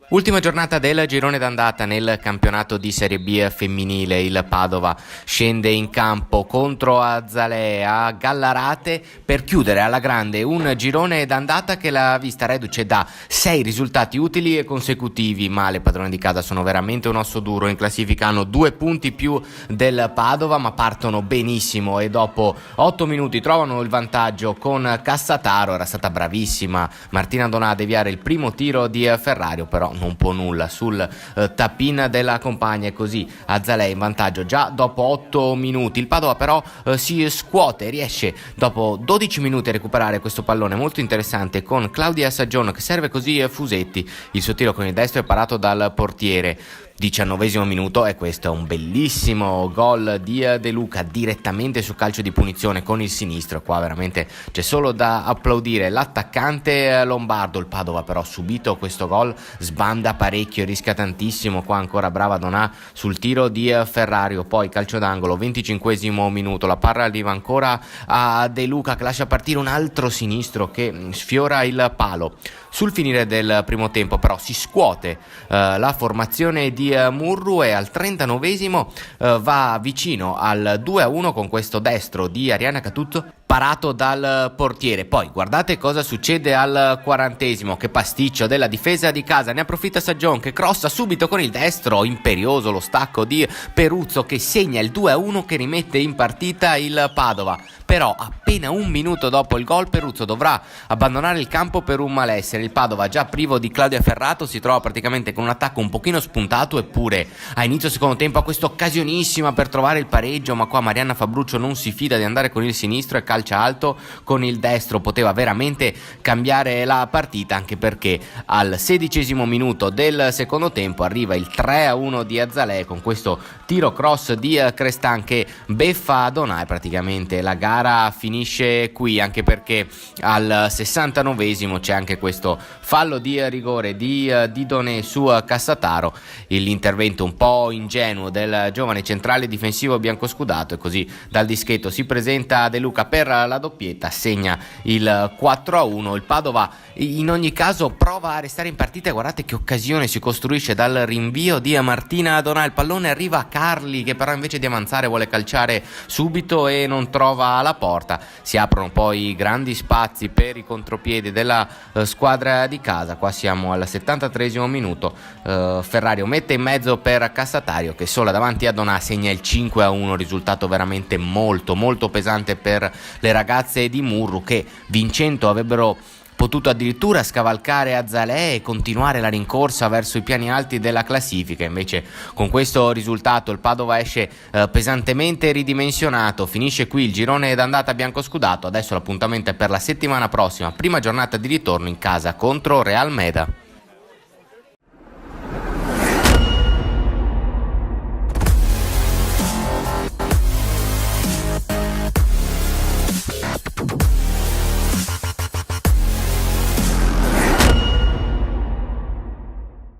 Ultima giornata del girone d'andata nel campionato di Serie B femminile. Il Padova scende in campo contro Azzalea a Gallarate per chiudere alla grande un girone d'andata che l'ha vista reduce da 6 risultati utili e consecutivi, ma le padrone di casa sono veramente un osso duro. In classifica hanno 2 punti più del Padova, ma partono benissimo e dopo 8 minuti trovano il vantaggio con Cassataro. Era stata bravissima Martina Donà a deviare il primo tiro di Ferrario, però non può nulla sul tap-in della compagna e così Azzalea in vantaggio già dopo 8 minuti. Il Padova però si scuote, riesce dopo 12 minuti a recuperare questo pallone molto interessante con Claudia Saggion che serve così Fusetti. Il suo tiro con il destro è parato dal portiere. 19° minuto e questo è un bellissimo gol di De Luca direttamente su calcio di punizione con il sinistro. Qua veramente c'è solo da applaudire l'attaccante lombardo. Il Padova però subito questo gol sbanda parecchio, rischia tantissimo. Qua ancora brava Donà sul tiro di Ferrario, poi calcio d'angolo 25° minuto, la palla arriva ancora a De Luca che lascia partire un altro sinistro che sfiora il palo. Sul finire del primo tempo però si scuote la formazione di Murru e al 39° va vicino al 2-1 con questo destro di Arianna Catuzzo parato dal portiere. Poi guardate cosa succede al 40°, che pasticcio della difesa di casa, ne approfitta Saggion che crossa subito con il destro, imperioso lo stacco di Peruzzo che segna il 2-1 che rimette in partita il Padova. Però appena un minuto dopo il gol Peruzzo dovrà abbandonare il campo per un malessere. Il Padova, già privo di Claudia Ferrato, si trova praticamente con un attacco un pochino spuntato, eppure a inizio secondo tempo ha questa occasionissima per trovare il pareggio, ma qua Marianna Fabruccio non si fida di andare con il sinistro e calcia alto con il destro. Poteva veramente cambiare la partita, anche perché al 16° minuto del secondo tempo arriva il 3-1 di Azzalea con questo tiro cross di Crestan che beffa Donà e praticamente la gara finisce qui, anche perché al 69° c'è anche questo fallo di rigore di Donè su Cassataro. L'intervento un po' ingenuo del giovane centrale difensivo biancoscudato e così dal dischetto si presenta De Luca per la doppietta, segna il 4-1. Il Padova in ogni caso prova a restare in partita e guardate che occasione si costruisce dal rinvio di Martina Donà. Il pallone arriva a Carli che però invece di avanzare vuole calciare subito e non trova la porta. Si aprono poi grandi spazi per i contropiedi della squadra di casa. Qua siamo al 73° minuto, Ferrario mette in mezzo per Cassatario che sola davanti a Donà segna il 5-1, risultato veramente molto molto pesante per le ragazze di Murru che vincendo avrebbero potuto addirittura scavalcare Azzalea e continuare la rincorsa verso i piani alti della classifica. Invece con questo risultato il Padova esce pesantemente ridimensionato. Finisce qui il girone d'andata biancoscudato. Adesso l'appuntamento è per la settimana prossima, prima giornata di ritorno in casa contro Real Meda.